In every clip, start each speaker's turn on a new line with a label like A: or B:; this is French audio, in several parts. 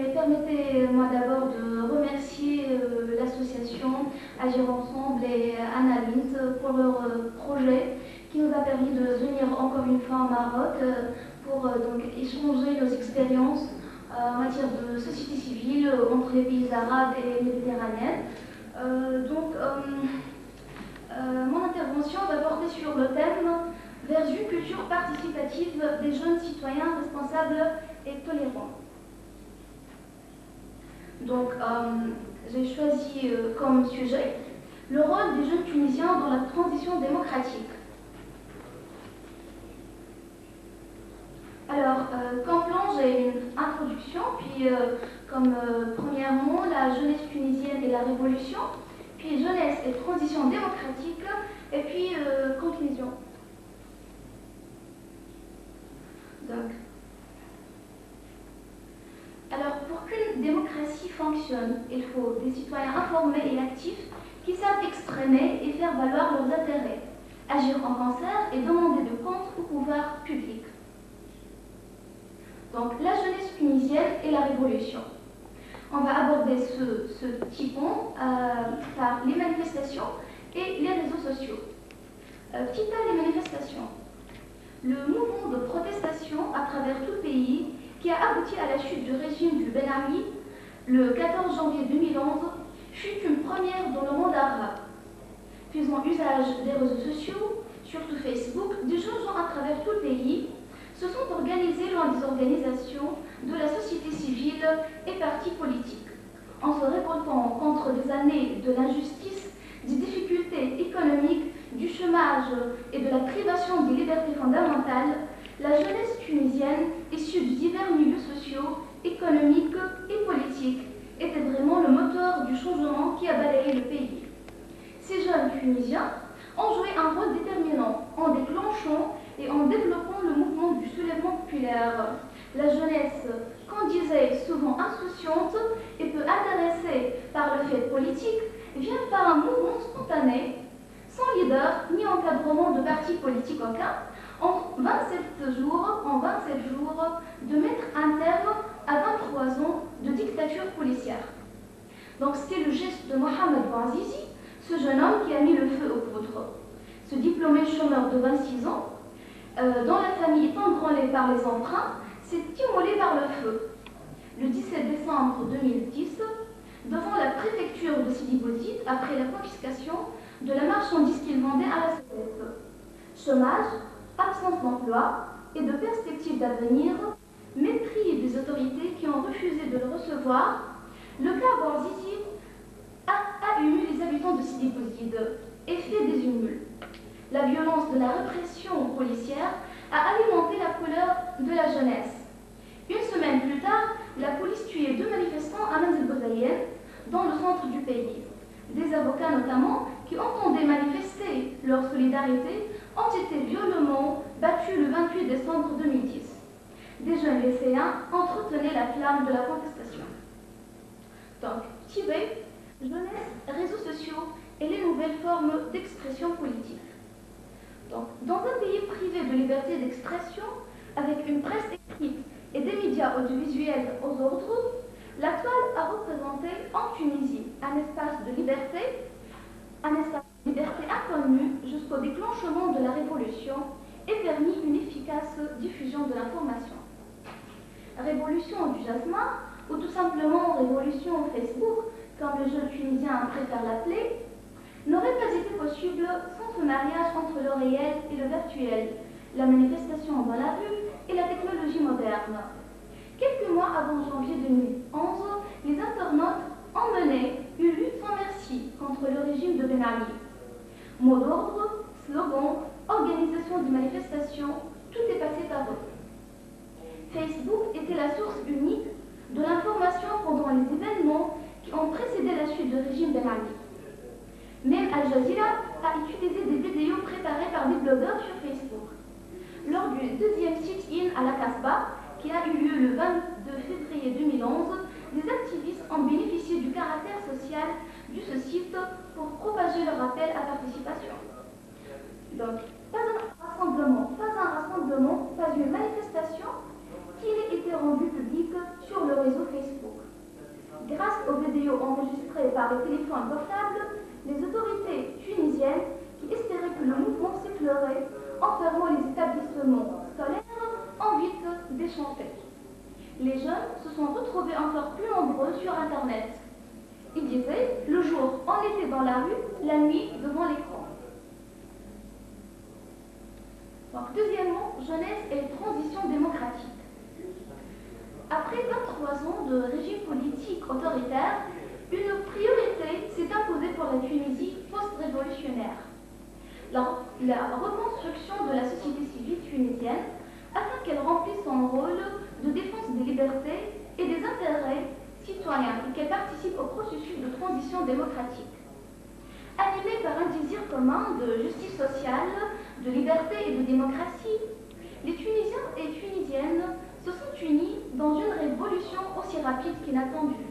A: Et permettez-moi d'abord de remercier l'association Agir Ensemble et Analint pour leur projet qui nous a permis de venir encore une fois au Maroc pour donc échanger nos expériences en matière de société civile entre les pays arabes et méditerranéens. Mon intervention va porter sur le thème vers une culture participative des jeunes citoyens responsables et tolérants. Donc, j'ai choisi comme sujet le rôle des jeunes Tunisiens dans la transition démocratique. Alors, comme plan, j'ai une introduction, puis comme premièrement, la jeunesse tunisienne et la révolution, puis jeunesse et transition démocratique, et puis conclusion. Donc, alors, pour qu'une démocratie fonctionne, il faut des citoyens informés et actifs qui savent exprimer et faire valoir leurs intérêts, agir en concert et demander de comptes au pouvoir public. Donc, la jeunesse tunisienne et la révolution. On va aborder ce petit pont par les manifestations et les réseaux sociaux. Petit A, les manifestations. Le mouvement de protestation à travers tout le pays qui a abouti à la chute du régime du Ben Ali le 14 janvier 2011 fut une première dans le monde arabe. Faisant usage des réseaux sociaux, surtout Facebook, des jeunes gens à travers tout le pays se sont organisés lors des organisations de la société civile et partis politiques, en se révoltant contre des années de l'injustice, des difficultés économiques, du chômage et de la privation des libertés fondamentales. La jeunesse tunisienne, issue de divers milieux sociaux, économiques et politiques, était vraiment le moteur du changement qui a balayé le pays. Ces jeunes Tunisiens ont joué un rôle déterminant en déclenchant et en développant le mouvement du soulèvement populaire. La jeunesse, qu'on disait souvent insouciante et peu intéressée par le fait politique, vient par un mouvement spontané, sans leader ni encadrement de parti politique aucun, en 27 jours, de mettre un terme à 23 ans de dictature policière. Donc c'était le geste de Mohamed Bouazizi, ce jeune homme qui a mis le feu aux poudres. Ce diplômé chômeur de 26 ans, dont la famille est embranlée par les emprunts, s'est immolé par le feu. Le 17 décembre 2010, devant la préfecture de Sidi Bouzid, après la confiscation de la marchandise qu'il vendait à la SODEF. Chômage, absence d'emploi et de perspectives d'avenir, mépris des autorités qui ont refusé de le recevoir, le cas Bouazizi a ému les habitants de Sidi Bouzid et fait des humules. La violence de la répression policière a alimenté la colère de la jeunesse. Une semaine plus tard, la police tuait 2 manifestants à Manzil Bouzaïen, dans le centre du pays. Des avocats notamment, qui entendaient manifester leur solidarité, ont été violemment battus le 28 décembre 2010. Des jeunes lycéens entretenaient la flamme de la contestation. Donc, petit B, jeunesse, réseaux sociaux et les nouvelles formes d'expression politique. Donc, dans un pays privé de liberté d'expression, avec une presse écrite et des médias audiovisuels aux ordres, la toile a représenté en Tunisie un espace de liberté inconnu jusqu'au déclenchement de la révolution et permis une efficace diffusion de l'information. Révolution du jasmin, ou tout simplement révolution Facebook, comme les jeunes tunisiens préfèrent l'appeler, n'aurait pas été possible sans ce mariage entre le réel et le virtuel, la manifestation dans la rue et la technologie moderne. Quelques mois avant janvier 2011, les internautes ont mené une lutte sans merci contre le régime de Ben Ali. Mots d'ordre, slogans, organisation de manifestations, tout est passé par eux. Facebook était la source unique de l'information pendant les événements qui ont précédé la chute du régime Ben Ali. Même Al Jazeera a utilisé des vidéos préparées par des blogueurs sur Facebook. Lors du deuxième sit-in à la Casbah, qui a eu lieu le 22 février 2011, des activistes ont bénéficié du caractère social de ce site pour propager leur appel à participation. Donc, pas un rassemblement, pas une manifestation qui n'ait été rendue publique sur le réseau Facebook. vidéos enregistrées par les téléphones portables les autorités tunisiennes qui espéraient que le mouvement s'effleurait en fermant les établissements scolaires en vite déchantés. Les jeunes se sont retrouvés encore plus nombreux sur Internet. Ils disaient, le jour on était dans la rue, la nuit devant l'écran. Donc, deuxièmement, jeunesse et transition démocratique. Après 23 ans de régime politique autoritaire, une priorité s'est imposée pour la Tunisie post-révolutionnaire. La reconstruction de la société civile tunisienne afin qu'elle remplisse son rôle de défense des libertés et des intérêts citoyens et qu'elle participe au processus de transition démocratique. Animée par un désir commun de justice sociale, de liberté et de démocratie, les Tunisiens et Tunisiennes se sont unis dans une révolution aussi rapide qu'inattendue.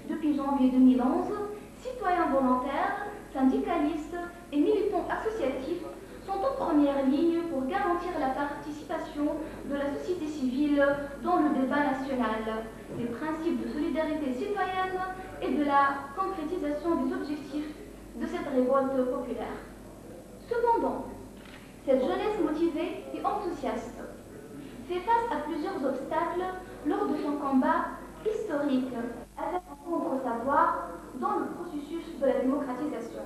A: Depuis janvier 2011, citoyens volontaires, syndicalistes et militants associatifs sont en première ligne pour garantir la participation de la société civile dans le débat national, des principes de solidarité citoyenne et de la concrétisation des objectifs de cette révolte populaire. Cependant, cette jeunesse motivée et enthousiaste fait face à plusieurs obstacles lors de son combat historique à faire entendre sa voix dans le processus de la démocratisation,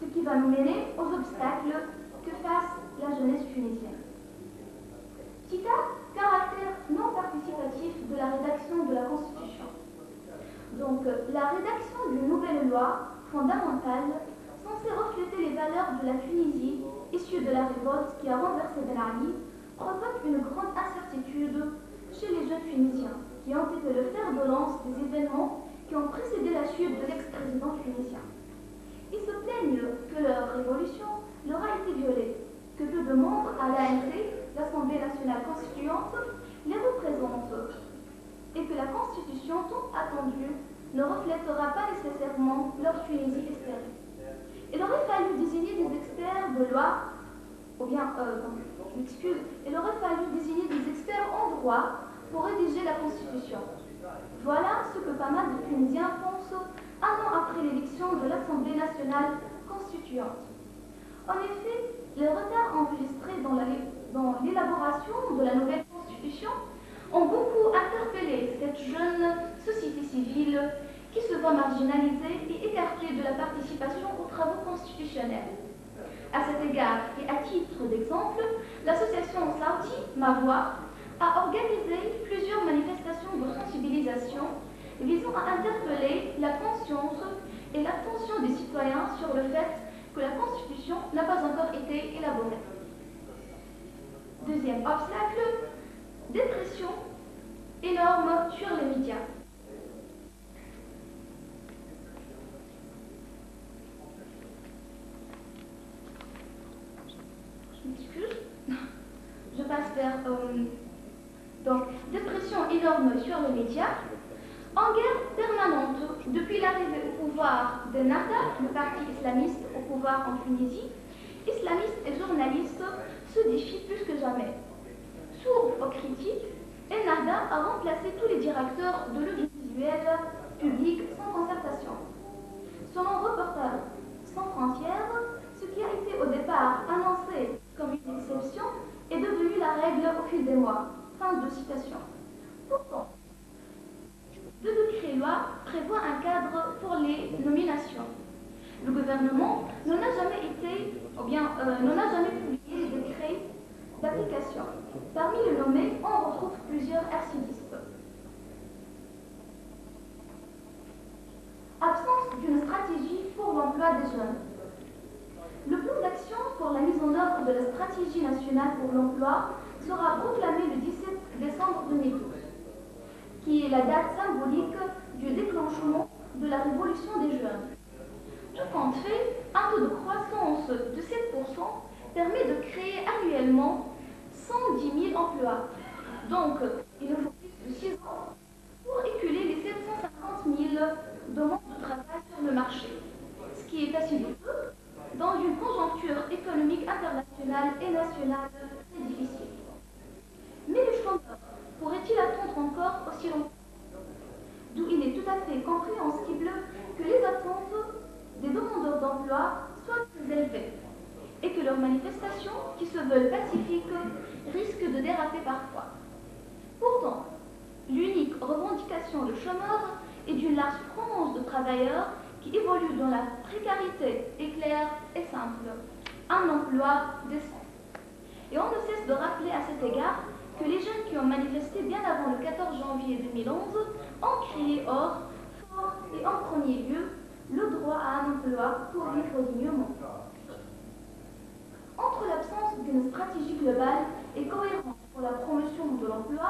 A: ce qui va nous mener aux obstacles que face la jeunesse tunisienne. Cita, caractère non participatif de la rédaction de la Constitution. Donc, la rédaction d'une nouvelle loi fondamentale censée refléter les valeurs de la Tunisie issue de la révolte qui a renversé Ben Ali provoque une grande incertitude chez les jeunes Tunisiens qui ont été le fer de lance des événements qui ont précédé la chute de l'ex-président tunisien. Ils se plaignent que leur révolution leur a été violée, que peu de membres à l'ANC, l'Assemblée nationale constituante, les représentent, et que la constitution tant attendue ne reflètera pas nécessairement leur Tunisie espérée. Il aurait fallu désigner des experts de loi, ou bien, il aurait fallu désigner des experts en droit pour rédiger la constitution. Voilà ce que pas mal de Tunisiens pensent un an après l'élection de l'Assemblée nationale constituante. En effet, les retards enregistrés dans l'élaboration de la nouvelle constitution ont beaucoup interpellé cette jeune société civile qui se voit marginalisée et écartée de la participation aux travaux constitutionnels. À cet égard, et à titre d'exemple, l'association Saudi, Ma Voix, a organisé plusieurs manifestations de sensibilisation visant à interpeller la conscience et l'attention des citoyens sur le fait que la Constitution n'a pas encore été élaborée. Deuxième obstacle, dépression énorme sur les médias. Je m'excuse. Je passe vers... donc, dépression énorme sur les médias. En guerre permanente, depuis l'arrivée au pouvoir de Ennahda, le parti islamiste au pouvoir en Tunisie, islamistes et journalistes se défient plus que jamais. Sourd aux critiques, Ennahda a remplacé tous les directeurs de l'audiovisuel public sans concertation. Selon Reporters sans frontières, ce qui a été au départ annoncé comme une exception est devenu la règle au fil des mois. Fin de citation. Pourtant, deux décrets lois prévoient un cadre pour les nominations. Le gouvernement n'en a jamais publié les décrets d'application. Parmi les nommés, on retrouve plusieurs archivistes. Absence d'une stratégie pour l'emploi des jeunes. Le plan d'action pour la mise en œuvre de la stratégie nationale pour l'emploi sera proclamé le 17 décembre 2012, qui est la date symbolique du déclenchement de la révolution des jeunes. Tout compte fait, un taux de croissance de 7% permet de créer annuellement 110 000 emplois. Donc, il nous faut plus de 6 ans pour éculer les 750 000 demandes de travail sur le marché, ce qui est assez douteux dans une conjoncture économique internationale et nationale très difficile. Mais les chômeurs pourraient-ils attendre encore aussi longtemps? D'où il est tout à fait compréhensible veulent pacifiques risquent de déraper parfois. Pourtant, l'unique revendication de chômeurs est d'une large frange de travailleurs qui évoluent dans la précarité est claire et simple, un emploi décent. Et on ne cesse de rappeler à cet égard que les jeunes qui ont manifesté bien avant le 14 janvier 2011 ont crié fort et en premier lieu le droit à un emploi pour vivre dignement. Entre l'absence d'une stratégie globale et cohérente pour la promotion de l'emploi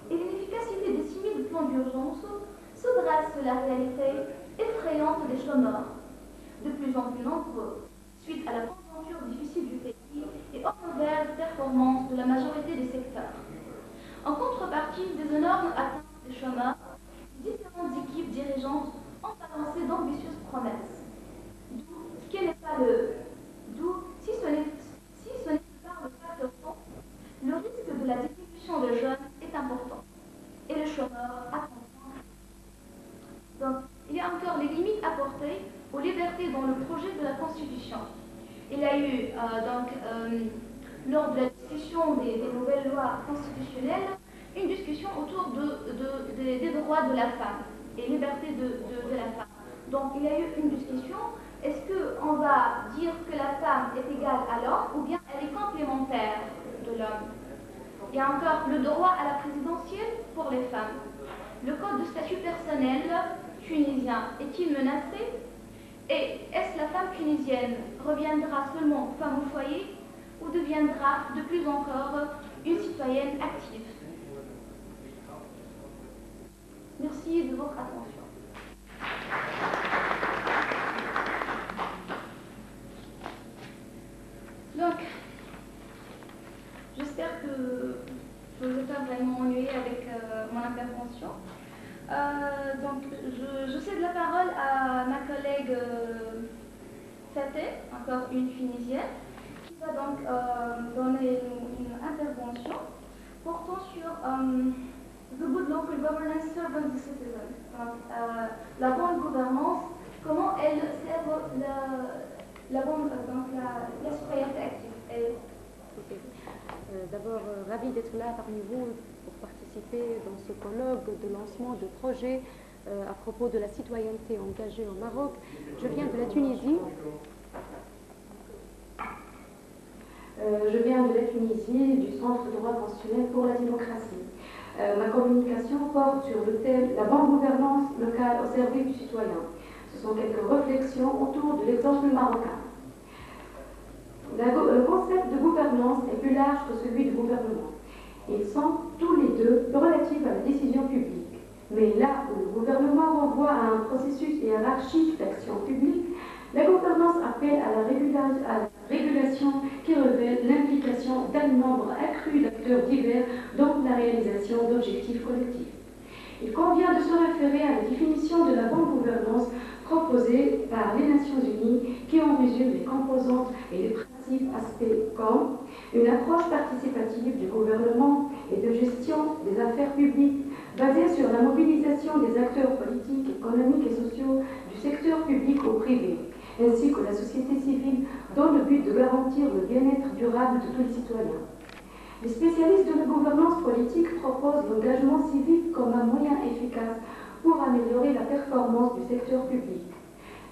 A: et l'inefficacité des 6000 plans d'urgence, se dresse la réalité effrayante des chômeurs, de plus en plus nombreux, suite à la conjoncture difficile du pays et aux mauvaises performances de la majorité des secteurs. En contrepartie des énormes attentes des chômeurs, différentes équipes dirigeantes ont avancé d'ambitieuses promesses. Si ce n'est pas le facteur temps, le risque de la diminution des jeunes est important. Et les chômeurs attendent. Donc, il y a encore les limites apportées aux libertés dans le projet de la Constitution. Il y a eu, lors de la discussion des nouvelles lois constitutionnelles, une discussion autour des droits de la femme et libertés de la femme. Donc, il y a eu une discussion. Est-ce qu'on va dire que la femme est égale à l'homme ou bien elle est complémentaire de l'homme? Il y a encore le droit à la présidentielle pour les femmes. Le code de statut personnel tunisien est-il menacé? Et est-ce la femme tunisienne reviendra seulement femme au foyer ou deviendra de plus encore une citoyenne active? Merci de votre attention. Donc, j'espère que je ne vous ai pas vraiment ennuyé avec mon intervention. Donc, je cède la parole à ma collègue Faté, encore une Tunisienne, qui va donc donner une intervention portant sur The Good Local Governance Serves the Citizen. Donc, la bonne gouvernance, comment elle sert la citoyenneté active.
B: D'abord, ravie d'être là parmi vous pour participer dans ce colloque de lancement de projets à propos de la citoyenneté engagée au Maroc. Je viens de la Tunisie. Du Centre de droit constitutionnel pour la démocratie. Ma communication porte sur le thème « La bonne gouvernance locale au service du citoyen ». Ce sont quelques réflexions autour de l'exemple marocain. Le concept de gouvernance est plus large que celui de gouvernement. Ils sont tous les deux relatifs à la décision publique. Mais là où le gouvernement renvoie à un processus hiérarchique d'action publique, la gouvernance appelle à la régulation qui révèle l'implication d'un nombre accru d'acteurs divers dans la réalisation d'objectifs collectifs. Il convient de se référer à la définition de la bonne gouvernance proposée par les Nations Unies qui en résume les composantes et les principes aspects comme une approche participative du gouvernement et de gestion des affaires publiques basée sur la mobilisation des acteurs politiques, économiques et sociaux du secteur public au privé, ainsi que la société civile dans le but de garantir le bien-être durable de tous les citoyens. Les spécialistes de la gouvernance politique proposent l'engagement civique comme un moyen efficace pour améliorer la performance du secteur public.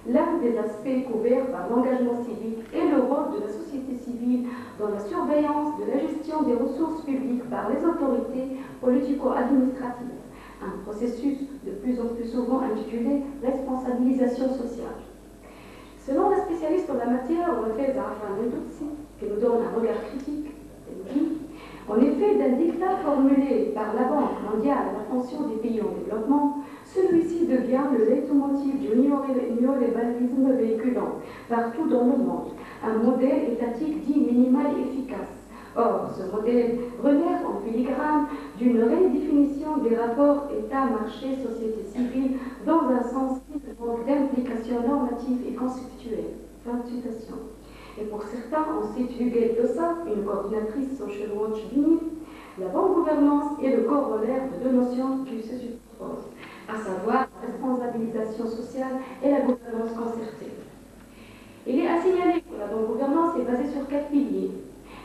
B: L'un des aspects couverts par l'engagement civique est le rôle de la société civile dans la surveillance de la gestion des ressources publiques par les autorités politico-administratives, un processus de plus en plus souvent intitulé « responsabilisation sociale ». Selon la spécialiste en la matière, Ouafez Arfan Ndoutsi, qui nous donne un regard critique, elle dit « En effet, d'un dictat formulé par la Banque mondiale à l'attention des pays en développement, celui-ci devient le leitmotiv du néolibéralisme véhiculant partout dans le monde, un modèle étatique dit minimal et efficace. Or, ce modèle relève en filigrane d'une redéfinition des rapports État-marché, société civile dans un sens qui manque d'implication normative et conceptuelle. » Fin de citation. Et pour certains, on cite Huguette Dossa, une coordinatrice Social Watch Bini, la bonne gouvernance est le corollaire de deux notions qui se superposent, à savoir la responsabilisation sociale et la gouvernance concertée. Il est à signaler que la bonne gouvernance est basée sur 4 piliers.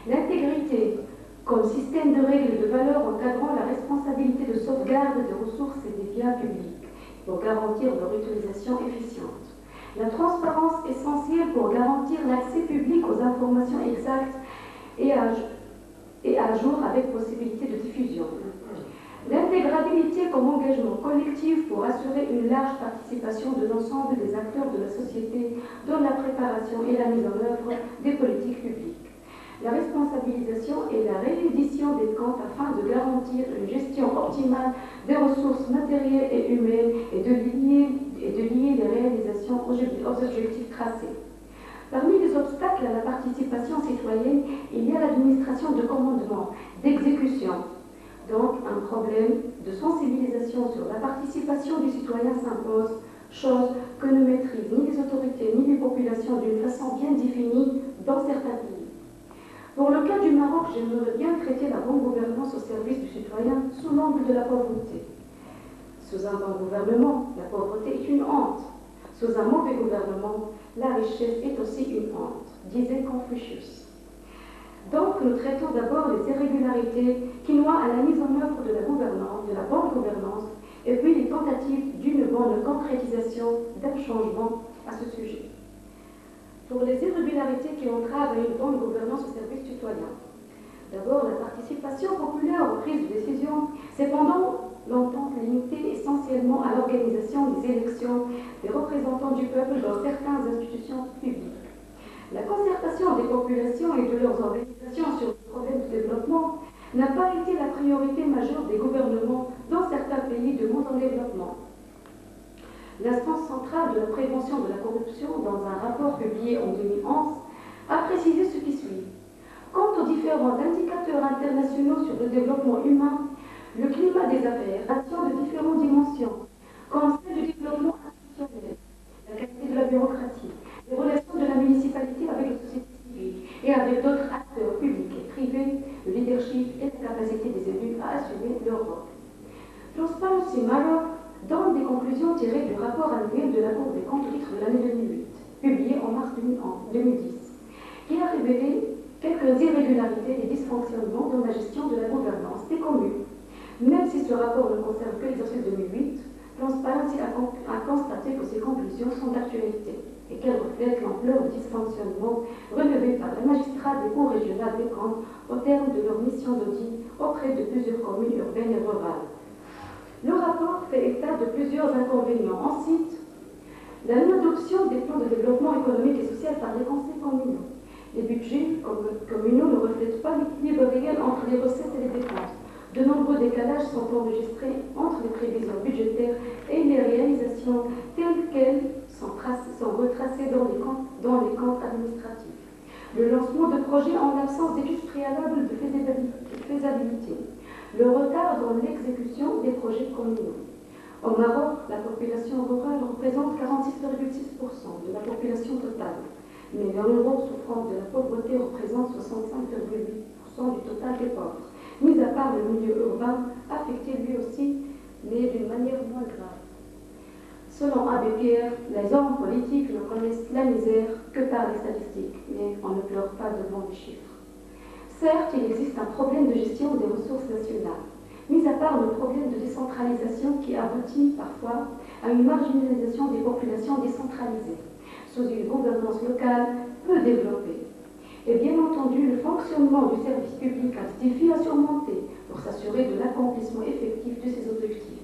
B: L'intégrité comme système de règles et de valeurs encadrant la responsabilité de sauvegarde des ressources et des biens publics pour garantir leur utilisation efficiente. La transparence essentielle pour garantir l'accès public aux informations exactes et à jour avec possibilité de diffusion. L'intégrabilité comme engagement collectif pour assurer une large participation de l'ensemble des acteurs de la société dans la préparation et la mise en œuvre des politiques publiques. La responsabilisation et la réédition des comptes afin de garantir une gestion optimale des ressources matérielles et humaines et de lier les réalisations aux objectifs tracés. Parmi les obstacles à la participation citoyenne, il y a l'administration de commandement, d'exécution. Donc, un problème de sensibilisation sur la participation du citoyen s'impose, chose que ne maîtrisent ni les autorités ni les populations d'une façon bien définie dans certains pays. Pour le cas du Maroc, j'aimerais bien traiter la bonne gouvernance au service du citoyen sous l'angle de la pauvreté. Sous un bon gouvernement, la pauvreté est une honte. Sous un mauvais gouvernement, la richesse est aussi une honte, disait Confucius. Donc, nous traitons d'abord les irrégularités qui noient à la mise en œuvre de la gouvernance, de la bonne gouvernance, et puis les tentatives d'une bonne concrétisation d'un changement à ce sujet. Pour les irrégularités qui entravent une bonne gouvernance au service citoyen. D'abord, la participation populaire aux prises de décision s'est pendant longtemps limitée essentiellement à l'organisation des élections des représentants du peuple dans certaines institutions publiques. La concertation des populations et de leurs organisations sur les problèmes de développement n'a pas été la priorité majeure des gouvernements dans certains pays de monde en développement. L'instance centrale de la prévention de la corruption, dans un rapport publié en 2011, a précisé ce qui suit. Quant aux différents indicateurs internationaux sur le développement humain, le climat des affaires, l'action de différentes dimensions, comme celle du développement institutionnel, la qualité de la bureaucratie, les relations de la municipalité avec la société civile et avec d'autres acteurs publics et privés, le leadership et la capacité des élus à assumer leur rôle. Transparency Maroc donne des conclusions tirées du rapport annuel de la Cour des comptes de l'année 2008, publié en mars 2010, qui a révélé quelques irrégularités et dysfonctionnements dans la gestion de la gouvernance des communes. Même si ce rapport ne concerne que l'exercice 2008, Transparency a constaté que ces conclusions sont d'actualité et qu'elles reflètent l'ampleur du dysfonctionnement relevé par les magistrats des cours régionales des comptes au terme de leur mission d'audit auprès de plusieurs communes urbaines et rurales. Le rapport fait état de plusieurs inconvénients. On cite la non-adoption des plans de développement économique et social par les conseils communaux. Les budgets communaux ne reflètent pas l'équilibre réel entre les recettes et les dépenses. De nombreux décalages sont enregistrés entre les prévisions budgétaires et les réalisations telles qu'elles sont retracées dans les comptes administratifs. Le lancement de projets en l'absence d'études préalables de faisabilité. Le retard dans l'exécution des projets communaux. Au Maroc, la population rurale représente 46,6% de la population totale, mais les ruraux souffrant de la pauvreté représentent 65,8% du total des pauvres, mis à part le milieu urbain, affecté lui aussi, mais d'une manière moins grave. Selon Abbé Pierre, les hommes politiques ne connaissent la misère que par les statistiques, mais on ne pleure pas devant les chiffres. Certes, il existe un problème de gestion des ressources nationales, mis à part le problème de décentralisation qui aboutit parfois à une marginalisation des populations décentralisées, sous une gouvernance locale peu développée. Et bien entendu, le fonctionnement du service public a des défis à surmonter pour s'assurer de l'accomplissement effectif de ses objectifs.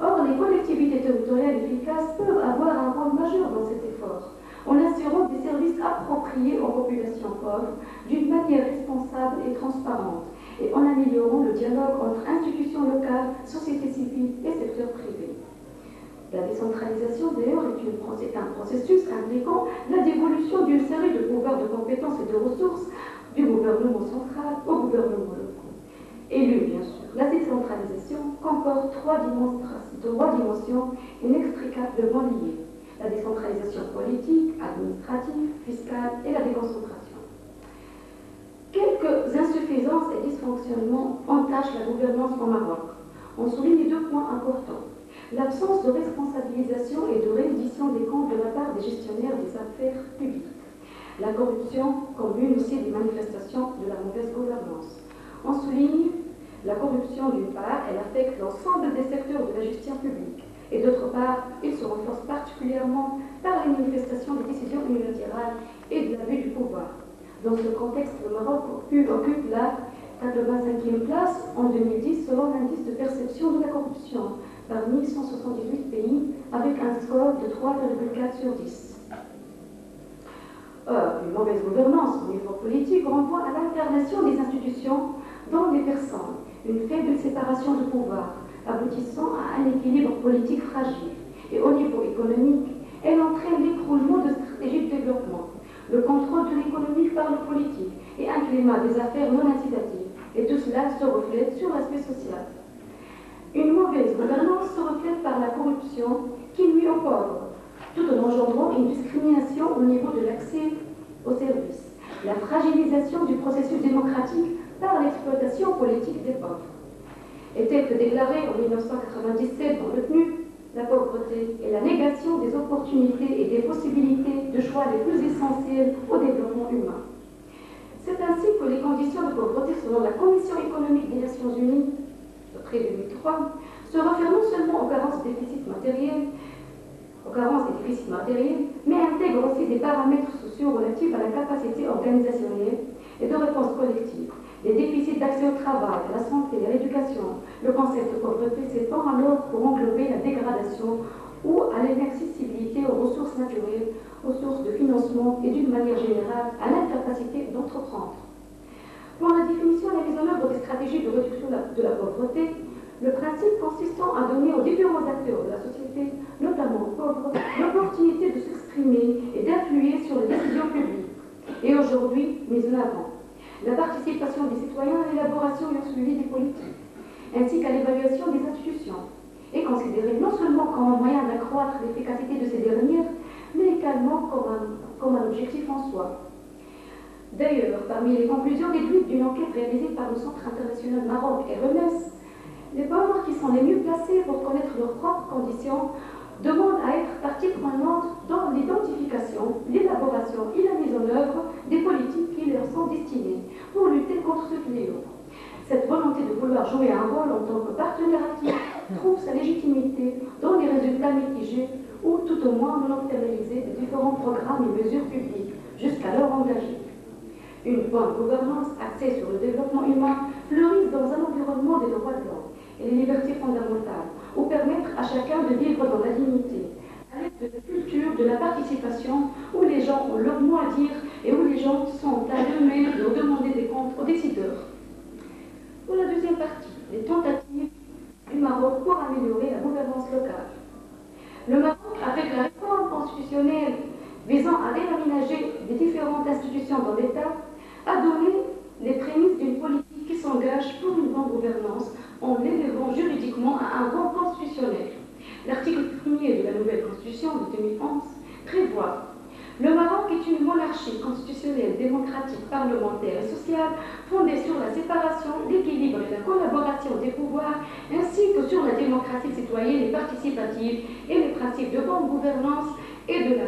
B: Or, les collectivités territoriales efficaces peuvent avoir un rôle majeur dans cet effort, en assurant des services appropriés aux populations pauvres d'une manière responsable et transparente, et en améliorant le dialogue entre institutions locales, société civile et secteur privé. La décentralisation, d'ailleurs, est un processus impliquant la dévolution d'une série de pouvoirs, de compétences et de ressources du gouvernement central au gouvernement local. Élu, bien sûr. La décentralisation comporte trois dimensions inextricablement liées. La décentralisation politique, administrative, fiscale et la déconcentration. Quelques insuffisances et dysfonctionnements entachent la gouvernance au Maroc. On souligne deux points importants. L'absence de responsabilisation et de réédition des comptes de la part des gestionnaires des affaires publiques, la corruption comme une aussi des manifestations de la mauvaise gouvernance. On souligne la corruption d'une part, elle affecte l'ensemble des secteurs de la gestion publique, et d'autre part, il se renforce particulièrement par les manifestations des décisions unilatérales et de l'abus du pouvoir. Dans ce contexte, le Maroc occupe la 85e place en 2010 selon l'indice de perception de la corruption parmi 178 pays avec un score de 3,4 sur 10. Une mauvaise gouvernance au niveau politique renvoie à l'alternation des institutions dans les personnes, une faible séparation de pouvoir, aboutissant à un équilibre politique fragile. Et au niveau économique, elle entraîne l'écroulement de stratégies de développement, le contrôle de l'économie par le politique et un climat des affaires non incitatives. Et tout cela se reflète sur l'aspect social. Une mauvaise gouvernance se reflète par la corruption qui nuit aux pauvres, tout en engendrant une discrimination au niveau de l'accès aux services, la fragilisation du processus démocratique par l'exploitation politique des pauvres. Et tel que déclaré en 1997 dans le PNUD, la pauvreté est la négation des opportunités et des possibilités de choix les plus essentiels au développement humain. C'est ainsi que les conditions de pauvreté selon la Commission économique des Nations Unies, après 2003, se réfèrent non seulement aux carences et déficits matériels, mais intègrent aussi des paramètres sociaux relatifs à la capacité organisationnelle et de réponse collective. Les déficits d'accès au travail, à la santé, à l'éducation. Le concept de pauvreté s'étend alors pour englober la dégradation ou à l'inaccessibilité aux ressources naturelles, aux sources de financement et d'une manière générale à l'incapacité d'entreprendre. Pour la définition et la mise en œuvre des stratégies de réduction de la pauvreté, le principe consistant à donner aux différents acteurs de la société, notamment aux pauvres, l'opportunité de s'exprimer et d'influer sur les décisions publiques. Et aujourd'hui, mise en avant, la participation des citoyens à l'élaboration et au suivi des politiques, ainsi qu'à l'évaluation des institutions, est considérée non seulement comme un moyen d'accroître l'efficacité de ces dernières, mais également comme un objectif en soi. D'ailleurs, parmi les conclusions déduites d'une enquête réalisée par le Centre international Maroc et RMS, les pauvres qui sont les mieux placés pour connaître leurs propres conditions demandent à être partie prenante dans l'identification, l'élaboration et la mise en œuvre des politiques qui leur sont destinées pour lutter contre ce fléau. Cette volonté de vouloir jouer un rôle en tant que partenaire actif trouve sa légitimité dans les résultats mitigés ou tout au moins non matérialisés des différents programmes et mesures publiques jusqu'alors engagés. Une bonne gouvernance axée sur le développement humain fleurisse dans un environnement des droits de l'homme et les libertés fondamentales, ou permettre à chacun de vivre dans la dignité, à l'aide de la culture de la participation, où les gens ont leur mot à dire et où les gens sont à eux-mêmes de demander des comptes aux décideurs. Pour la deuxième partie, les tentatives du Maroc pour améliorer la gouvernance locale. Le Maroc, avec la réforme constitutionnelle visant à réaménager les différentes institutions dans l'État, a donné les prémices d'une politique qui s'engage pour une bonne gouvernance en l'élevant juridiquement à un rang constitutionnel. L'article 1er de la nouvelle constitution de 2011 prévoit: le Maroc est une monarchie constitutionnelle, démocratique, parlementaire et sociale fondée sur la séparation, l'équilibre et la collaboration des pouvoirs, ainsi que sur la démocratie citoyenne et participative et les principes de bonne gouvernance et de la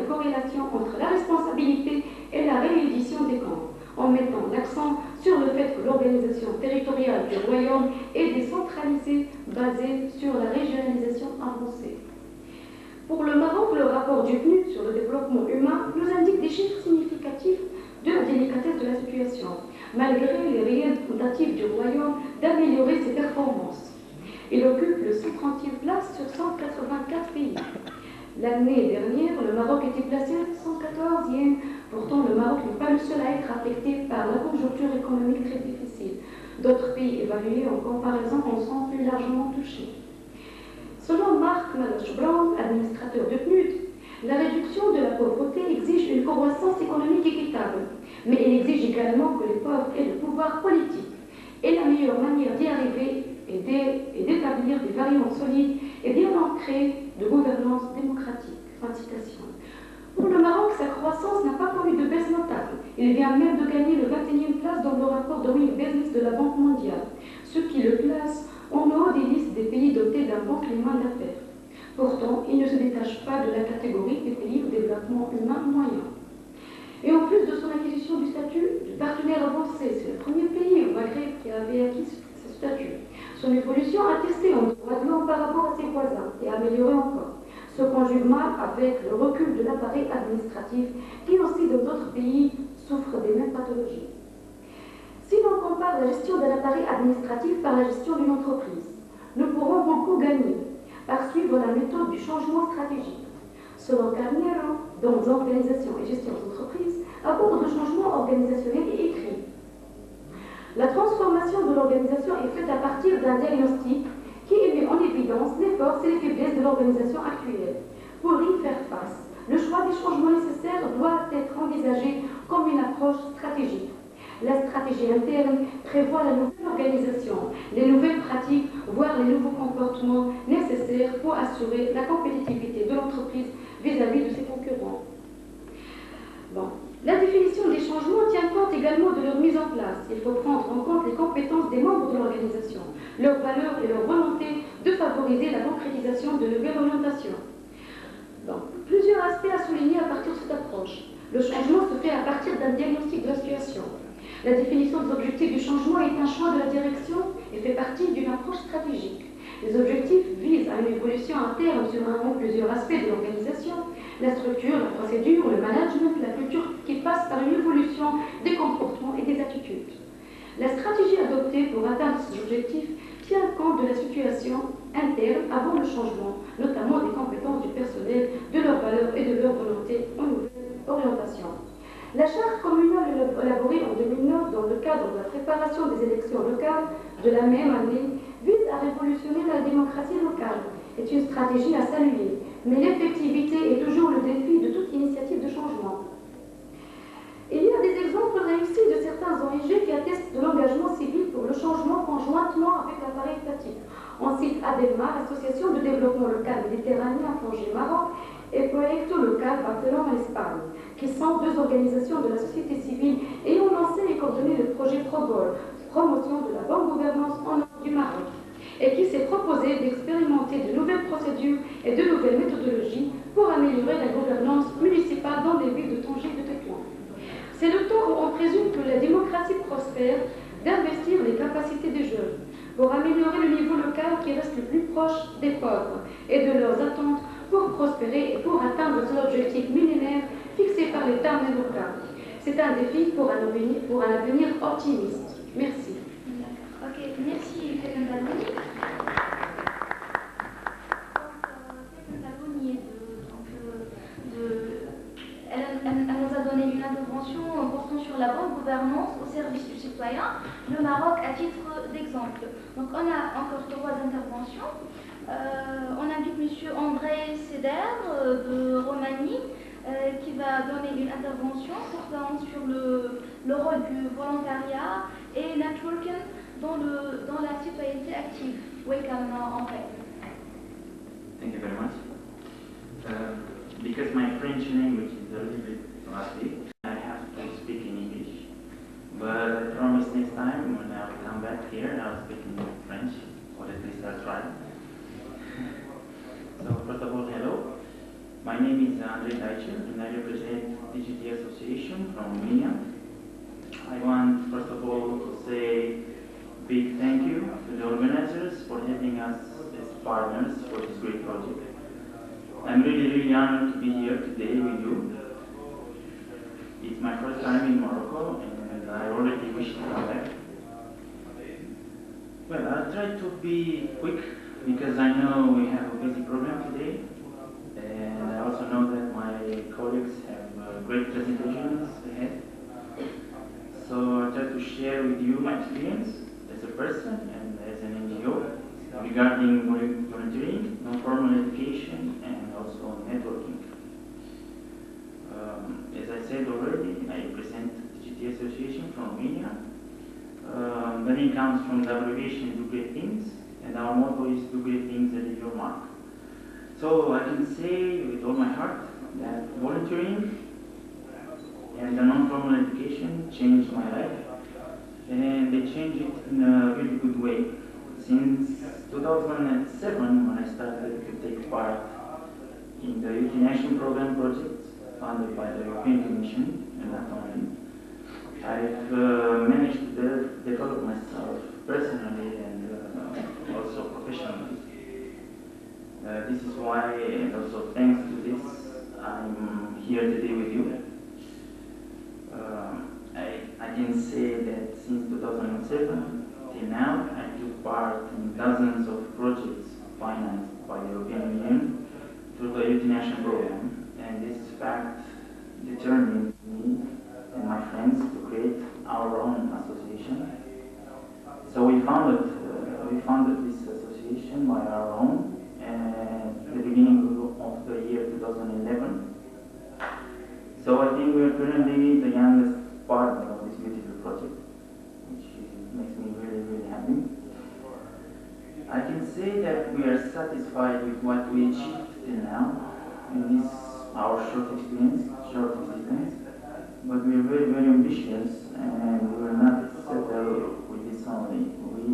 B: corrélation entre la responsabilité et la réédition des comptes, en mettant l'accent sur le fait que l'organisation territoriale du royaume est décentralisée, basée sur la régionalisation avancée. Pour le Maroc, le rapport du PNUD sur le développement humain nous indique des chiffres significatifs de la délicatesse de la situation, malgré les réelles tentatives du royaume d'améliorer ses performances. Il occupe le 130e place sur 184 pays. L'année dernière, le Maroc était placé 114e. Pourtant, le Maroc n'est pas le seul à être affecté par la conjoncture économique très difficile. D'autres pays évalués en comparaison en sont plus largement touchés. Selon Marc Manoche-Brown, administrateur de PNUD, la réduction de la pauvreté exige une croissance économique équitable, mais elle exige également que les pauvres aient le pouvoir politique. Et la meilleure manière d'y arriver est d'établir des variantes solides et bien ancrées de gouvernance démocratique. Fin de citation. Pour le Maroc, sa croissance n'a pas connu de baisse notable. Il vient même de gagner le 21e place dans le rapport Doing Business de la Banque mondiale, ce qui le place en haut des listes des pays dotés d'un bon climat d'affaires. Pourtant, il ne se détache pas de la catégorie des pays au développement humain moyen. Et en plus de son acquisition du statut de partenaire avancé, c'est le premier pays au Maghreb qui avait acquis ce statut. Son évolution attestée en droit de l'homme par rapport à ses voisins et améliorée encore. Se conjugue mal avec le recul de l'appareil administratif qui aussi dans d'autres pays souffre des mêmes pathologies. Si l'on compare la gestion d'un appareil administratif par la gestion d'une entreprise, nous pourrons beaucoup gagner par suivre la méthode du changement stratégique. Selon Carniero, dans Organisation et gestion d'entreprise, aborde le changement organisationnel et écrit. La transformation de l'organisation est faite à partir d'un diagnostic qui met en évidence les forces et les faiblesses de l'organisation actuelle. Pour y faire face, le choix des changements nécessaires doit être envisagé comme une approche stratégique. La stratégie interne prévoit la nouvelle organisation, les nouvelles pratiques, voire les nouveaux comportements nécessaires pour assurer la compétitivité de l'entreprise vis-à-vis de ses concurrents. La définition des changements tient compte également de leur mise en place. Il faut prendre en compte les compétences des membres de l'organisation, leurs valeurs et leur volonté de favoriser la concrétisation de nouvelles orientations. Plusieurs aspects à souligner à partir de cette approche. Le changement se fait à partir d'un diagnostic de la situation. La définition des objectifs du changement est un choix de la direction et fait partie d'une approche stratégique. Les objectifs visent à une évolution interne sur un ou plusieurs aspects de l'organisation, la structure, la procédure, le management, la culture qui passe par une évolution des comportements et des attitudes. La stratégie adoptée pour atteindre ces objectifs tient compte de la situation interne avant le changement, notamment des compétences du personnel, de leurs valeurs et de leur volonté en nouvelle orientation. La charte communale élaborée en 2009 dans le cadre de la préparation des élections locales de la même année vise à révolutionner la démocratie locale. C'est une stratégie à saluer, mais l'effectivité est toujours le défi de toute initiative de changement. Il y a des exemples réussis de certains ONG qui attestent de l'engagement civil pour le changement conjointement avec l'appareil étatique. On cite ADELMA, Association de développement local méditerranéen Tanger Maroc, et Proyecto Local Barcelone Espagne, qui sont deux organisations de la société civile ayant lancé et coordonné le projet ProGol, promotion de la bonne gouvernance en nord du Maroc, et qui s'est proposé d'expérimenter de nouvelles procédures et de nouvelles méthodologies pour améliorer la gouvernance municipale dans les villes de Tanger et de Tétouan. C'est le temps où on présume que la démocratie prospère d'investir les capacités des jeunes pour améliorer le niveau local qui reste le plus proche des pauvres et de leurs attentes pour prospérer et pour atteindre ces objectifs millénaires fixés par l'État local. C'est un défi pour un avenir optimiste. Merci.
A: Ok, merci Fécund Albouni. Fécund Albouni, elle nous a donné une intervention portant sur la bonne gouvernance au service du citoyen, le Maroc à titre d'exemple. Donc on a encore trois interventions. On invite M. André Seder de Roumanie qui va donner une intervention portant sur le rôle du volontariat et networking dans la citoyenneté active. Welcome, André.
C: Thank you very much. Because my French language is a little bit rusty, I have to speak in English. But I promise next time when I come back here, I'll speak in French, or at least I'll try. So first of all, hello. My name is Andrei Daicher, and I represent DGT Association from Romania. I want first of all to say a big thank you to the organizers for having us as partners for this great project. I'm really honored to be here today with you. It's my first time in Morocco, and I already wish to come back. Well, I'll try to be quick because I know we have a busy program today, and I also know that my colleagues have great presentations ahead. So I'll try to share with you my experience as a person and as an NGO regarding volunteering, non-formal education, and also networking. As I said already, I represent the DGT Association from Romania. The name comes from the abbreviation Do Great Things, and our motto is Do Great Things and Leave Your Mark. So I can say with all my heart that volunteering and the non-formal education changed my life, and they changed it in a really good way. Since 2007, when I started to take part in the Youth in Action program project, funded by the European Commission, and not only. I've managed to develop myself personally and also professionally. This is why, and also thanks to this, I'm here today with you. I can say that since 2007 till now, I took part in dozens of projects financed by the European Union through the Youth in Action program, and this fact determined me and my friends to create our own association. So we founded this association by our own at the beginning of the year 2011. So I think we are currently the youngest partner of this beautiful project, which makes me really, really happy. I can say that we are satisfied with what we achieved till now in this our short existence, but we are very, very ambitious, and we will not settle with this only. We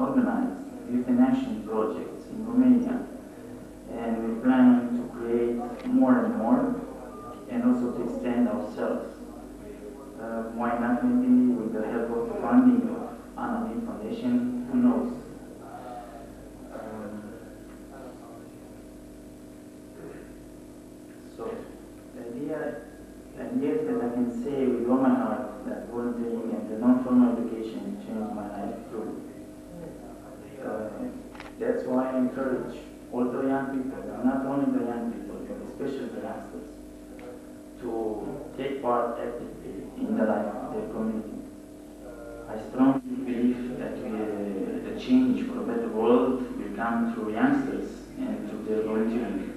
C: organize Youth in Action projects in Romania, and we plan to create more and more, and also to extend ourselves. Why not maybe with the help of the funding of Anna Lindh Foundation, who knows? So the idea is that I can say with all my heart that volunteering and the non-formal education changed my life too. That's why I encourage all the young people, not only the young people, but especially the youngsters, to take part actively in the life of their community. I strongly believe that the change for a better world will come through youngsters and through their volunteering.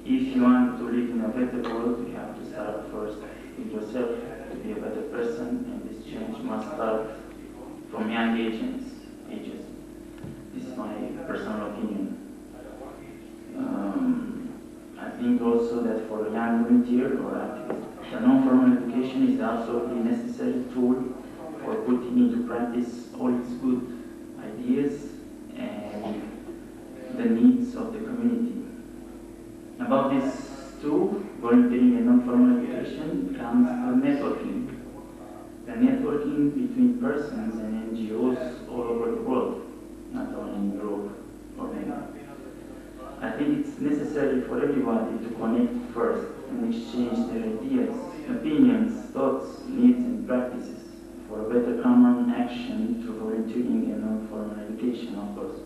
C: If you want to live in a better world, you have to start first with yourself to be a better person, and this change must start from young ages. This is my personal opinion. I think also that for a young volunteer or activist, the non-formal education is also a necessary tool for putting into practice all its good ideas and the needs of the community. About this too, volunteering and non-formal education comes the networking. The networking between persons and NGOs all over the world, not only in Europe or Romania. I think it's necessary for everybody to connect first and exchange their ideas, opinions, thoughts, needs and practices for a better common action through volunteering and non-formal education, of course.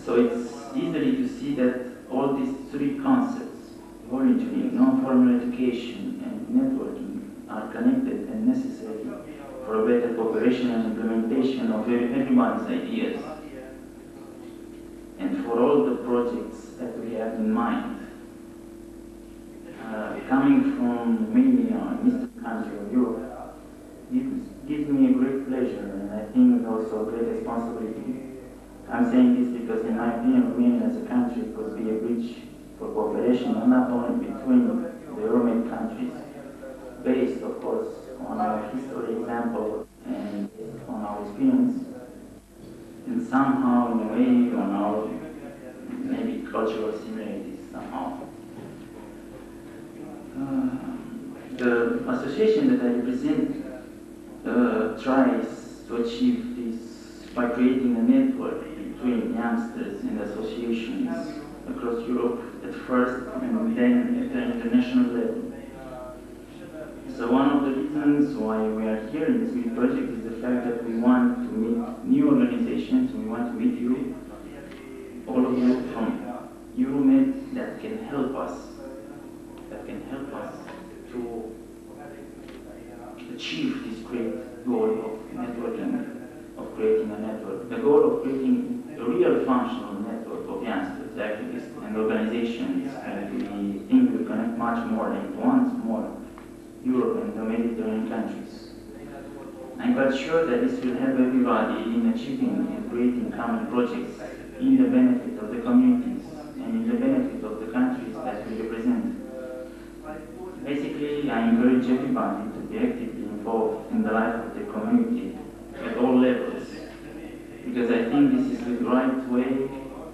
C: So it's easy to see that all these three concepts, volunteering, non-formal education and networking, are connected and necessary for a better cooperation and implementation of everybody's ideas, and for all the projects that we have in mind. Coming from Romania, an eastern country of Europe, gives me a great pleasure, and I think also a great responsibility. I'm saying this because in my opinion, Romania as a country could be a bridge for cooperation, not only between the European countries, based of course on our history example and on our experience, and somehow in a way on our maybe cultural similarities somehow. The association that I represent tries to achieve this by creating a network between youngsters and associations across Europe at first and then at the international level. So one of the reasons why we are here in this big project is the fact that we want to meet new organizations, we want to meet you, all of you from Euromed that can help us to achieve this great goal of networking, of creating a network. The goal of creating a real functional network of youngsters, activists and organizations, and we think we connect much more than once more Europe and the Mediterranean countries. I'm quite sure that this will help everybody in achieving and creating common projects in the benefit of the communities and in the benefit of the countries that we represent. Basically, I encourage everybody to be actively involved in the life of the community at all levels, because I think this is the right way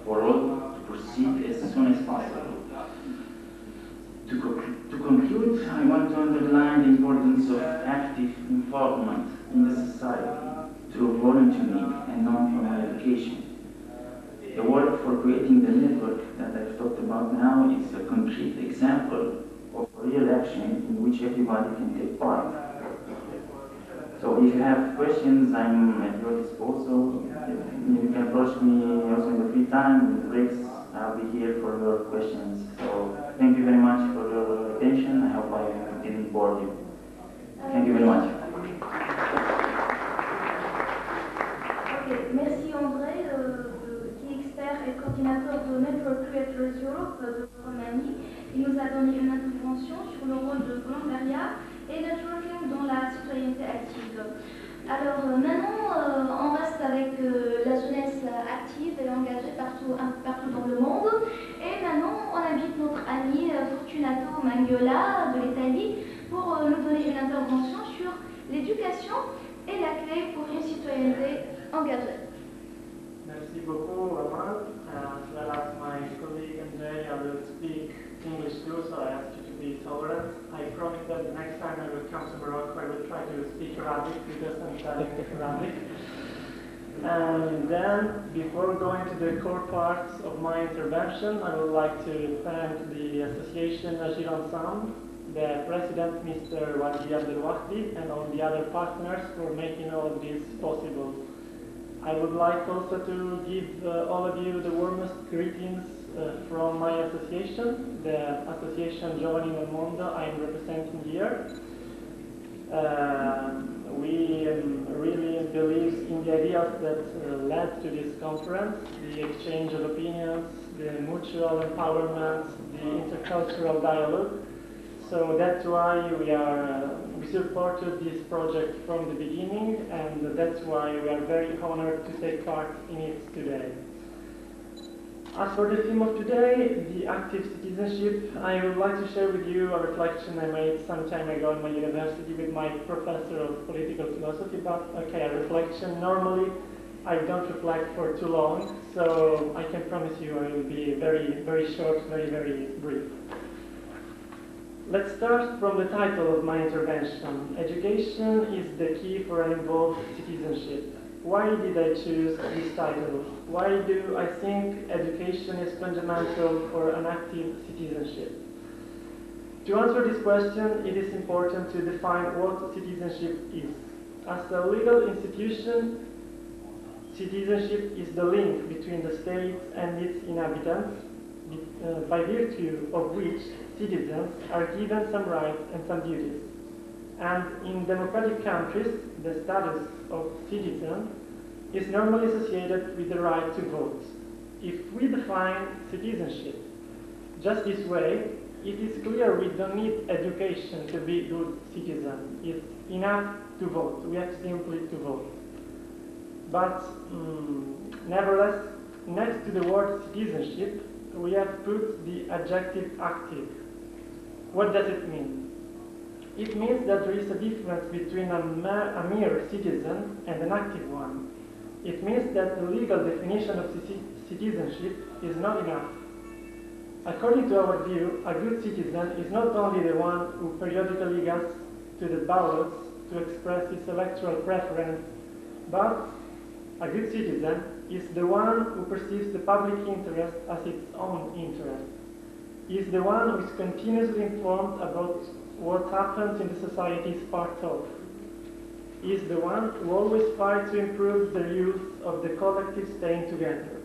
C: for all to proceed as soon as possible to underline the importance of active involvement in the society through volunteering and non-formal education. The work for creating the network that I've talked about now is a concrete example of real action in which everybody can take part. So if you have questions, I'm at your disposal. You can approach me also in the free time, in the breaks. I'll be here for your questions. So thank you very much for your attention. I hope I didn't bore you. Thank you very much.
A: Okay, merci André, qui est expert et coordinateur de Network Creators Europe de Roumanie. Il nous a donné une intervention sur le rôle de volontariat et networking dans la citoyenneté active. Alors maintenant, on reste avec la jeunesse active et engagée partout dans le monde. Et maintenant, on invite notre ami Fortunato Mangiola de l'Italie pour nous donner une intervention sur l'éducation et la clé pour une citoyenneté engagée.
D: Merci beaucoup, Amal. As well as my colleague Andrei, I will speak English too, so I ask you to be tolerant. I promise that the next time I will come to Morocco, I will try to speak Arabic because I'm studying Arabic. And then, before going to the core parts of my intervention, I would like to thank the association Agir Ensemble, the president, Mr. Wadi Abdelwahdi, and all the other partners for making all of this possible. I would like also to give all of you the warmest greetings from my association, the Association Giovani nel Mondo I am representing here. We really believe in the ideas that led to this conference, the exchange of opinions, the mutual empowerment, the intercultural dialogue. So that's why we supported this project from the beginning, and that's why we are very honored to take part in it today. As for the theme of today, the active citizenship, I would like to share with you a reflection I made some time ago in my university with my professor of political philosophy. But okay, a reflection. Normally, I don't reflect for too long, so I can promise you I will be very, very short, very, very brief. Let's start from the title of my intervention. Education is the key for an involved citizenship. Why did I choose this title? Why do I think education is fundamental for an active citizenship? To answer this question, it is important to define what citizenship is. As a legal institution, citizenship is the link between the state and its inhabitants, by virtue of which citizens are given some rights and some duties. And in democratic countries, the status of citizen is normally associated with the right to vote. If we define citizenship just this way, it is clear we don't need education to be good citizens. It's enough to vote. We have simply to vote. But nevertheless, next to the word citizenship, we have put the adjective active. What does it mean? It means that there is a difference between a mere citizen and an active one. It means that the legal definition of citizenship is not enough. According to our view, a good citizen is not only the one who periodically goes to the ballots to express his electoral preference, but a good citizen is the one who perceives the public interest as its own interest. He is the one who is continuously informed about what happens in the society is part of. He is the one who always fights to improve the use of the collective staying together.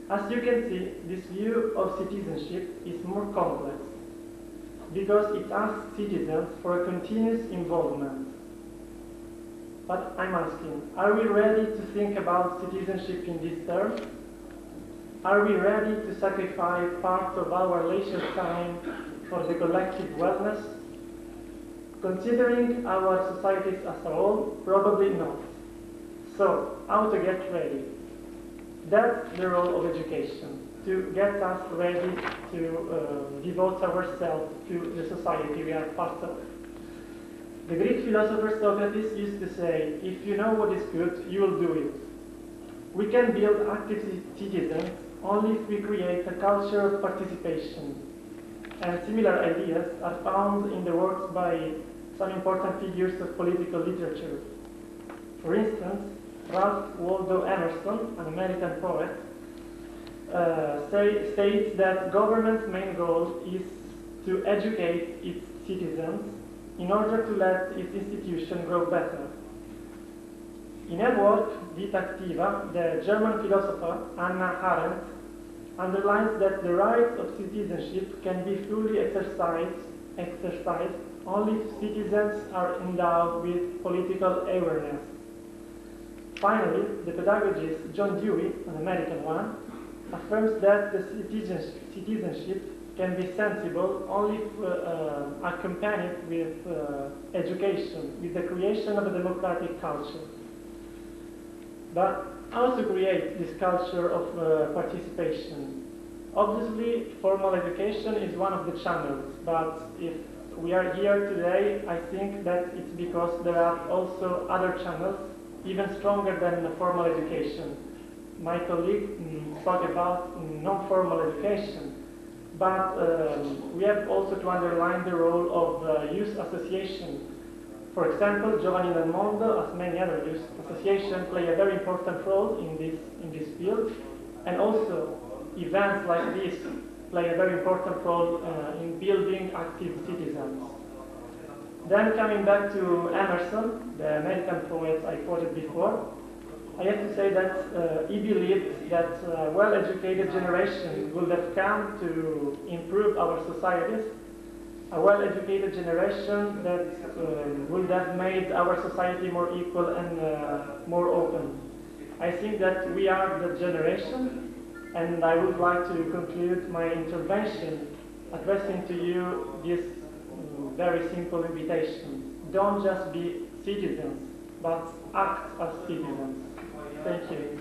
D: As you can see, this view of citizenship is more complex because it asks citizens for a continuous involvement. But I'm asking, are we ready to think about citizenship in this term? Are we ready to sacrifice part of our leisure time for the collective wellness? Considering our societies as a whole, probably not. So, how to get ready? That's the role of education, to get us ready to devote ourselves to the society we are part of. The Greek philosopher Socrates used to say, if you know what is good, you will do it. We can build active citizens only if we create a culture of participation. and similar ideas are found in the works by some important figures of political literature. For instance, Ralph Waldo Emerson, an American poet, states that government's main goal is to educate its citizens in order to let its institution grow better. In her work, Vita Activa, the German philosopher Hannah Arendt underlines that the rights of citizenship can be fully exercised only if citizens are endowed with political awareness. Finally, the pedagogist John Dewey, an American one, affirms that the citizenship can be sensible only if accompanied with education, with the creation of a democratic culture. But how to create this culture of participation? Obviously, formal education is one of the channels, but if we are here today, I think that it's because there are also other channels, even stronger than formal education. My colleague spoke about non-formal education, but we have also to underline the role of youth association. For example, Giovani nel Mondo, as many other youth associations, play a very important role in this field, and also events like this play a very important role in building active citizens. Then coming back to Emerson, the American poet I quoted before, I have to say that he believed that a well-educated generation would have come to improve our societies, a well-educated generation that would have made our society more equal and more open. I think that we are the generation, and I would like to conclude my intervention addressing to you this very simple invitation. Don't just be citizens, but act as citizens. Thank you.